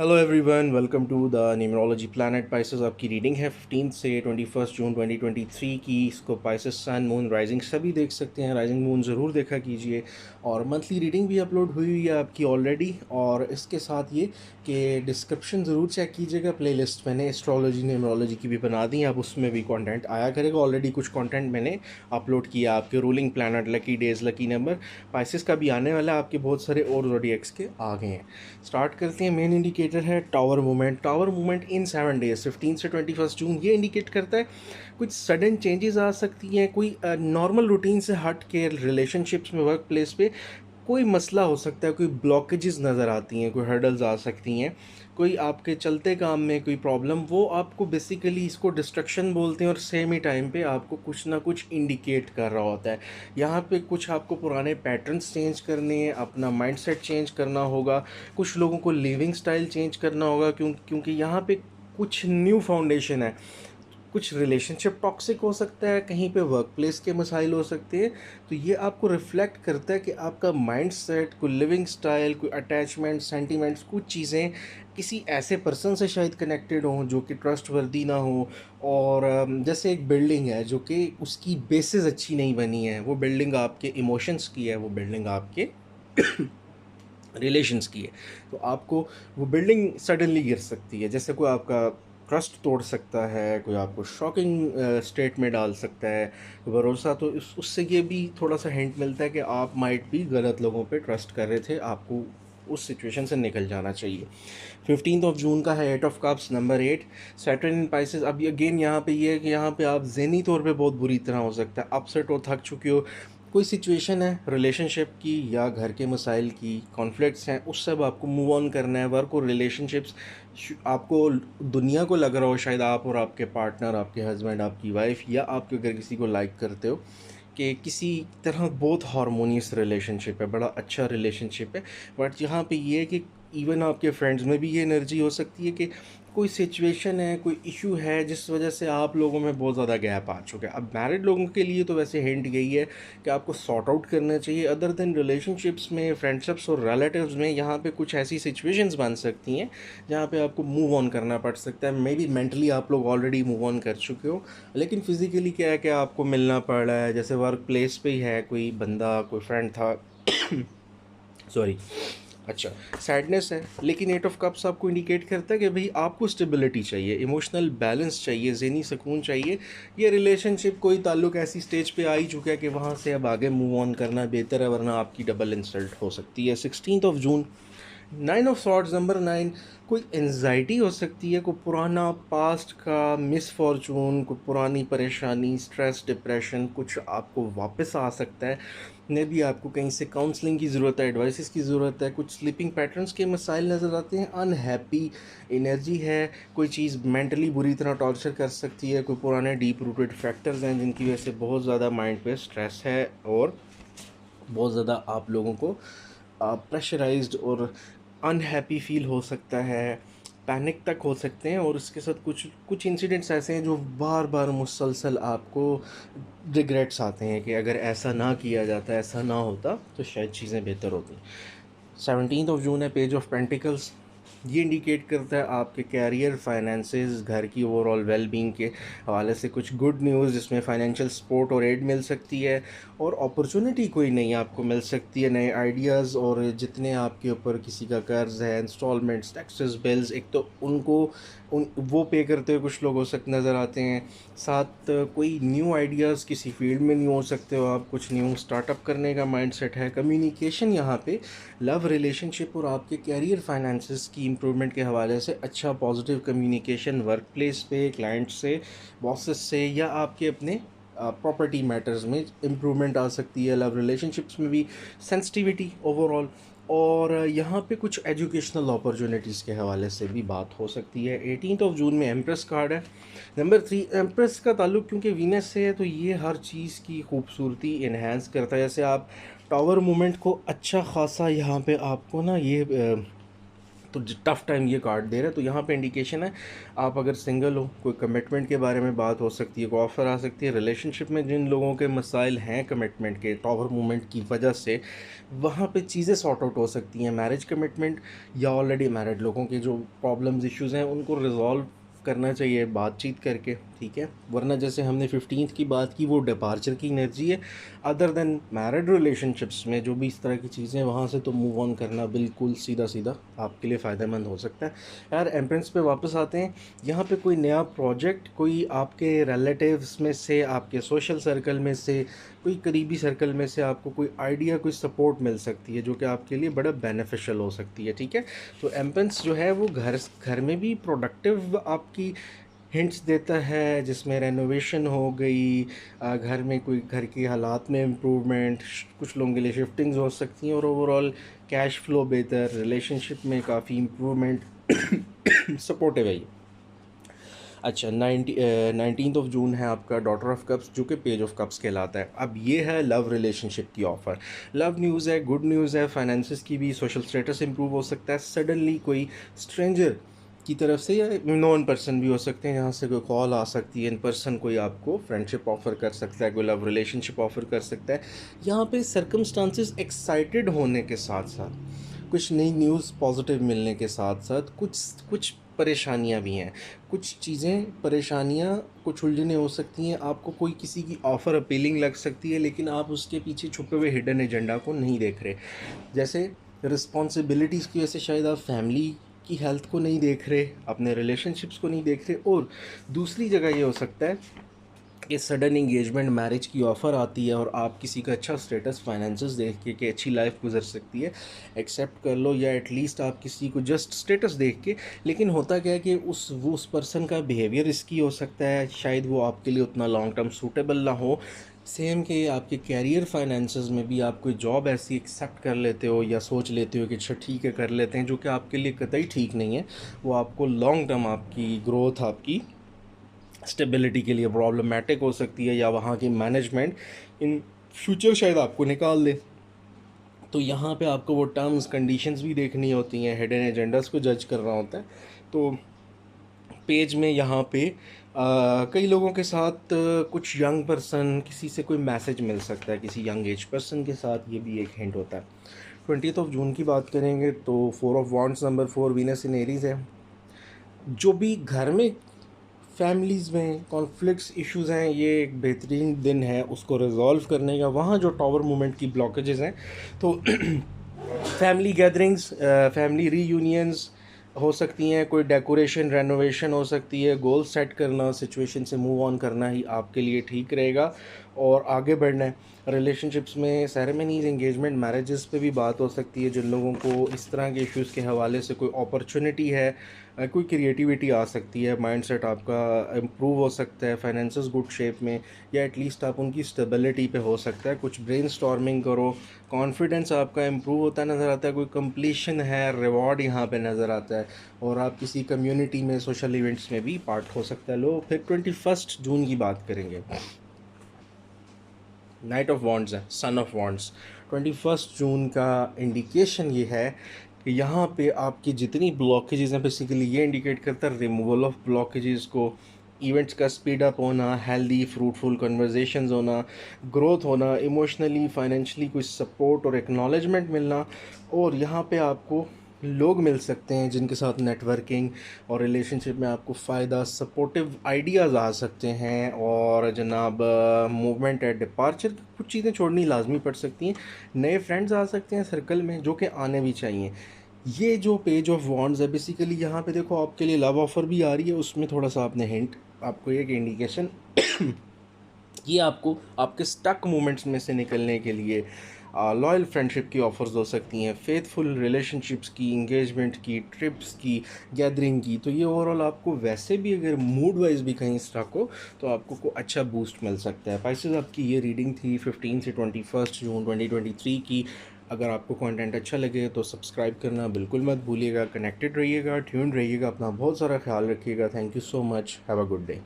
Hello everyone, welcome to the numerology planet. Pisces आपकी reading है 15 से 21 जून 2023 की। इसको पाइसेस सन मून राइजिंग सभी देख सकते हैं। राइजिंग मून ज़रूर देखा कीजिए। और मंथली रीडिंग भी अपलोड हुई है आपकी ऑलरेडी। और इसके साथ ये कि डिस्क्रिप्शन ज़रूर चेक कीजिएगा। प्लेलिस्ट मैंने एस्ट्रोलॉजी न्यूमरोलॉजी की भी बना दी है, अब उसमें भी कंटेंट आया करेगा। ऑलरेडी कुछ कंटेंट मैंने अपलोड किया आपके ruling planet, lucky days, lucky number, Pisces का भी आने वाला है। आपके बहुत सारे और ज़ोडिएक्स के आ गए हैं। स्टार्ट करते हैं। मेन इंडिकेटर है tower movement. Tower movement in 7 days 15 से 21 जून ये इंडिकेट करता है कुछ सडन चेंजेस आ सकती हैं। कोई नॉर्मल रूटीन से हट के रिलेशनशिप्स में, वर्क प्लेस पे कोई मसला हो सकता है, कोई ब्लॉकेजेस नज़र आती हैं, कोई हर्डल्स आ सकती हैं, कोई आपके चलते काम में कोई प्रॉब्लम, वो आपको बेसिकली इसको डिस्ट्रक्शन बोलते हैं। और सेम ही टाइम पे आपको कुछ ना कुछ इंडिकेट कर रहा होता है। यहाँ पे कुछ आपको पुराने पैटर्न्स चेंज करने हैं, अपना माइंडसेट चेंज करना होगा, कुछ लोगों को लिविंग स्टाइल चेंज करना होगा, क्योंकि यहाँ पे कुछ न्यू फाउंडेशन है। कुछ रिलेशनशिप टॉक्सिक हो सकता है, कहीं पे वर्क प्लेस के मसाइल हो सकते हैं। तो ये आपको रिफ्लेक्ट करता है कि आपका माइंड सेट, कोई लिविंग स्टाइल, कोई अटैचमेंट, सेंटिमेंट्स, कुछ चीज़ें किसी ऐसे पर्सन से शायद कनेक्टेड हों जो कि ट्रस्ट वर्दी ना हो। और जैसे एक बिल्डिंग है जो कि उसकी बेसिस अच्छी नहीं बनी है, वो बिल्डिंग आपके इमोशंस की है, वो बिल्डिंग आपके रिलेशंस की है। तो आपको वो बिल्डिंग सडनली गिर सकती है। जैसे कोई आपका ट्रस्ट तोड़ सकता है, कोई आपको शॉकिंग स्टेट में डाल सकता है भरोसा। तो उससे ये भी थोड़ा सा हिंट मिलता है कि आप माइट भी गलत लोगों पे ट्रस्ट कर रहे थे, आपको उस सिचुएशन से निकल जाना चाहिए। 15 जून का है 8 of cups, number 8, Saturn in Pisces. अब अगेन यहाँ पे ये है कि यहाँ पे आप ज़हनी तौर पे बहुत बुरी तरह हो सकता है अपसेट हो, थक चुके हो। कोई सिचुएशन है रिलेशनशिप की या घर के मसाइल की, कॉन्फ्लिक्ट्स हैं, उस सब आपको मूव ऑन करना है। वर्क और रिलेशनशिप्स, आपको दुनिया को लग रहा हो शायद आप और आपके पार्टनर, आपके हस्बैंड, आपकी वाइफ, या आप अगर किसी को लाइक करते हो, कि किसी तरह बहुत हारमोनियस रिलेशनशिप है, बड़ा अच्छा रिलेशनशिप है। बट यहाँ पे ये है कि इवन आपके फ्रेंड्स में भी ये एनर्जी हो सकती है कि कोई सिचुएशन है, कोई इशू है जिस वजह से आप लोगों में बहुत ज़्यादा गैप आ चुका है। अब मैरिड लोगों के लिए तो वैसे हिंट यही है कि आपको सॉर्ट आउट करना चाहिए। अदर देन रिलेशनशिप्स में, फ्रेंडशिप्स और रिलेटिव्स में, यहाँ पे कुछ ऐसी सिचुएशंस बन सकती हैं जहाँ पे आपको मूव ऑन करना पड़ सकता है। मे बी मेंटली आप लोग ऑलरेडी मूव ऑन कर चुके हो, लेकिन फिज़िकली क्या है कि आपको मिलना पड़ रहा है। जैसे वर्क प्लेस पे ही है कोई बंदा, कोई फ्रेंड था सॉरी, अच्छा, सैडनेस है। लेकिन 8 ऑफ कप्स आपको इंडिकेट करता है कि भाई आपको स्टेबिलिटी चाहिए, इमोशनल बैलेंस चाहिए, ज़हनी सुकून चाहिए। ये रिलेशनशिप, कोई ताल्लुक ऐसी स्टेज पे आ ही चुका है कि वहाँ से अब आगे मूव ऑन करना बेहतर है, वरना आपकी डबल इंसल्ट हो सकती है। 16 जून, 9 ऑफ सॉर्ड्स, नंबर 9, कोई एनजाइटी हो सकती है, कोई पुराना पास्ट का मिसफॉर्चून, कोई पुरानी परेशानी, स्ट्रेस, डिप्रेशन, कुछ आपको वापस आ सकता है। ने भी आपको कहीं से काउंसलिंग की ज़रूरत है, एडवाइसेस की ज़रूरत है। कुछ स्लीपिंग पैटर्न्स के मसाइल नज़र आते हैं। अनहैप्पी एनर्जी है, कोई चीज़ मेंटली बुरी तरह टॉर्चर कर सकती है। कोई पुराने डीप रूटेड फैक्टर्स हैं जिनकी वजह से बहुत ज़्यादा माइंड पे स्ट्रेस है, और बहुत ज़्यादा आप लोगों को प्रेशराइज्ड और अनहैप्पी फील हो सकता है, पैनिक तक हो सकते हैं। और उसके साथ कुछ कुछ इंसिडेंट्स ऐसे हैं जो बार बार मुसलसल आपको रिग्रेट्स आते हैं कि अगर ऐसा ना किया जाता, ऐसा ना होता, तो शायद चीज़ें बेहतर होती। 17 जून है पेज ऑफ पेंटिकल्स। ये इंडिकेट करता है आपके कैरियर, फाइनेंसेस, घर की ओवरऑल वेलबींग के हवाले से कुछ गुड न्यूज़, जिसमें फाइनेंशियल सपोर्ट और एड मिल सकती है, और अपॉर्चुनिटी कोई नई आपको मिल सकती है, नए आइडियाज़। और जितने आपके ऊपर किसी का कर्ज है, इंस्टॉलमेंट्स, टैक्सेस, बिल्स, एक तो उनको वो पे करते हुए कुछ लोग हो सकते नज़र आते हैं। साथ कोई न्यू आइडियाज़ किसी फील्ड में न्यू हो सकते हो आप, कुछ न्यू स्टार्टअप करने का माइंडसेट है। कम्युनिकेशन यहाँ पे लव, रिलेशनशिप और आपके कैरियर, फाइनेंसेस की इंप्रूवमेंट के हवाले से अच्छा पॉजिटिव कम्युनिकेशन, वर्क प्लेस पे क्लाइंट से, बॉसेस से, या आपके अपने प्रॉपर्टी मैटर्स में इम्प्रूवमेंट आ सकती है। लव रिलेशनशिप्स में भी सेंसिटिविटी ओवरऑल। और यहाँ पे कुछ एजुकेशनल अपॉर्चुनिटीज़ के हवाले से भी बात हो सकती है। 18 जून में एम्प्रेस कार्ड है, नंबर 3। एम्प्रेस का ताल्लुक क्योंकि वीनस से है, तो ये हर चीज़ की खूबसूरती इन्हेंस करता है। जैसे आप टावर मूवमेंट को अच्छा खासा यहाँ पे आपको ना ये तो टफ़ टाइम ये कार्ड दे रहा है। तो यहाँ पे इंडिकेशन है आप अगर सिंगल हो, कोई कमिटमेंट के बारे में बात हो सकती है, कोई ऑफ़र आ सकती है। रिलेशनशिप में जिन लोगों के मसाइल हैं कमिटमेंट के, टॉवर मूवमेंट की वजह से, वहाँ पे चीज़ें सॉर्ट आउट हो सकती हैं। मैरिज कमिटमेंट या ऑलरेडी मैरिड लोगों के जो प्रॉब्लम्स इश्यूज़ हैं उनको रिजॉल्व करना चाहिए बातचीत करके, ठीक है। वरना जैसे हमने 15th की बात की, वो डिपार्चर की एनर्जी है। अदर देन मैरिड रिलेशनशिप्स में जो भी इस तरह की चीज़ें हैं, वहाँ से तो मूव ऑन करना बिल्कुल सीधा सीधा आपके लिए फ़ायदेमंद हो सकता है। यार एम्प्रेंस पे वापस आते हैं। यहाँ पे कोई नया प्रोजेक्ट, कोई आपके रिलेटिव्स में से, आपके सोशल सर्कल में से, कोई करीबी सर्कल में से आपको कोई आइडिया, कोई सपोर्ट मिल सकती है जो कि आपके लिए बड़ा बेनिफिशियल हो सकती है, ठीक है। तो एम्पेंस जो है वो घर में भी प्रोडक्टिव आपकी हिंट्स देता है, जिसमें रेनोवेशन हो गई, घर में कोई घर के हालात में इम्प्रूवमेंट, कुछ लोगों के लिए शिफ्टिंग्स हो सकती हैं, और ओवरऑल कैश फ्लो बेहतर, रिलेशनशिप में काफ़ी इम्प्रूवमेंट सपोर्टिव है ये। अच्छा, 19 जून है आपका डॉटर ऑफ कप्स, जो कि पेज ऑफ कप्स कहलाता है। अब ये है लव रिलेशनशिप की ऑफ़र। लव न्यूज़ है, गुड न्यूज़ है, फाइनेंसिस की भी, सोशल स्टेटस इंप्रूव हो सकता है। सडनली कोई स्ट्रेंजर की तरफ से या नॉन पर्सन भी हो सकते हैं, यहाँ से कोई कॉल आ सकती है, इन पर्सन कोई आपको फ्रेंडशिप ऑफ़र कर सकता है, कोई लव रिलेशनशिप ऑफ़र कर सकता है। यहाँ पे सर्कमस्टांसेस एक्साइटेड होने के साथ साथ, कुछ नई न्यूज़ पॉजिटिव मिलने के साथ साथ, कुछ कुछ परेशानियाँ भी हैं। कुछ चीज़ें, परेशानियाँ, कुछ उलझनें हो सकती हैं। आपको कोई किसी की ऑफ़र अपीलिंग लग सकती है, लेकिन आप उसके पीछे छुपे हुए हिडन एजेंडा को नहीं देख रहे। जैसे रिस्पॉन्सिबिलिटीज़ की वजह से शायद आप फैमिली की हेल्थ को नहीं देख रहे, अपने रिलेशनशिप्स को नहीं देख रहे। और दूसरी जगह ये हो सकता है कि सडन इंगेजमेंट, मैरिज की ऑफ़र आती है और आप किसी का अच्छा स्टेटस, फाइनेंसेस देख के कि अच्छी लाइफ गुजर सकती है, एक्सेप्ट कर लो, या एटलीस्ट आप किसी को जस्ट स्टेटस देख के। लेकिन होता क्या है कि उस पर्सन का बिहेवियर रिस्की हो सकता है, शायद वो आपके लिए उतना लॉन्ग टर्म सूटेबल ना हो। सेम कि आपके कैरियर फाइनेंसेस में भी आप कोई जॉब ऐसी एक्सेप्ट कर लेते हो या सोच लेते हो कि अच्छा ठीक है कर लेते हैं, जो कि आपके लिए कतई ठीक नहीं है। वो आपको लॉन्ग टर्म आपकी ग्रोथ, आपकी स्टेबिलिटी के लिए प्रॉब्लमेटिक हो सकती है, या वहाँ की मैनेजमेंट इन फ्यूचर शायद आपको निकाल दे। तो यहाँ पे आपको वो टर्म्स कंडीशंस भी देखनी होती हैं, हिडन एजेंडास को जज करना होता है। तो पेज में यहाँ पे कई लोगों के साथ कुछ यंग पर्सन, किसी से कोई मैसेज मिल सकता है, किसी यंग एज पर्सन के साथ, ये भी एक हिंट होता है। 20 जून की बात करेंगे तो 4 of wands, number 4, Venus in Aries है। जो भी घर में फैमिलीज़ में कॉन्फ्लिक्ट्स इश्यूज़ हैं, ये एक बेहतरीन दिन है उसको रिजॉल्व करने का। वहाँ जो टॉवर मूवमेंट की ब्लॉकेजेस हैं, तो फैमिली गैदरिंग्स, फैमिली रीयूनियंस हो सकती हैं, कोई डेकोरेशन, रेनोवेशन हो सकती है। गोल सेट करना, सिचुएशन से मूव ऑन करना ही आपके लिए ठीक रहेगा और आगे बढ़ना है। रिलेशनशिप्स में सेरेमनीज़, एंगेजमेंट, मैरिजेस पे भी बात हो सकती है। जिन लोगों को इस तरह के इश्यूज़ के हवाले से कोई अपॉर्चुनिटी है, कोई क्रिएटिविटी आ सकती है, माइंडसेट आपका इम्प्रूव हो सकता है, फाइनेंसेस गुड शेप में, या एटलीस्ट आप उनकी स्टेबिलिटी पे हो सकता है। कुछ ब्रेनस्टॉर्मिंग करो, कॉन्फिडेंस आपका इम्प्रूव होता नज़र आता है, कोई कंप्लीशन है, रिवॉर्ड यहाँ पे नज़र आता है, और आप किसी कम्युनिटी में, सोशल इवेंट्स में भी पार्ट हो सकता है। लोग फिर 21 जून की बात करेंगे। नाइट ऑफ वॉन्ड्स है, सन ऑफ वॉन्ड्स। 21 जून का इंडिकेशन ये है कि यहाँ पे आपकी जितनी ब्लॉकेजेस हैं, बेसिकली ये इंडिकेट करता है रिमूवल ऑफ ब्लॉकेजेस को, इवेंट्स का स्पीड अप होना, हेल्दी फ्रूटफुल कन्वर्जेशंस होना, ग्रोथ होना, इमोशनली, फाइनेंशियली कोई सपोर्ट और एक्नॉलेजमेंट मिलना। और यहाँ पे आपको लोग मिल सकते हैं जिनके साथ नेटवर्किंग और रिलेशनशिप में आपको फ़ायदा, सपोर्टिव आइडियाज़ आ सकते हैं। और जनाब मूवमेंट है, डिपार्चर, कुछ चीज़ें छोड़नी लाजमी पड़ सकती हैं। नए फ्रेंड्स आ सकते हैं सर्कल में, जो कि आने भी चाहिए। ये जो पेज ऑफ वॉन्ड्स है, बेसिकली यहाँ पे देखो आपके लिए लव ऑफ़र भी आ रही है, उसमें थोड़ा सा आपने हिंट, आपको एक इंडिकेशन ये आपको आपके स्टक मोमेंट्स में से निकलने के लिए लॉयल फ्रेंडशिप की ऑफ़र्स हो सकती हैं, फेथफुल रिलेशनशिप्स की, इंगेजमेंट की, ट्रिप्स की, गैदरिंग की। तो ये ओवरऑल आपको वैसे भी अगर मूड वाइज भी कहीं स्टक हो तो आपको को अच्छा बूस्ट मिल सकता है। पाइसेस, आपकी ये रीडिंग थी 15 से 21 जून 2023 की। अगर आपको कंटेंट अच्छा लगे तो सब्सक्राइब करना बिल्कुल मत भूलिएगा। कनेक्टेड रहिएगा, ट्यून्ड रहिएगा, अपना बहुत सारा ख्याल रखिएगा। Thank you so much, have a good day.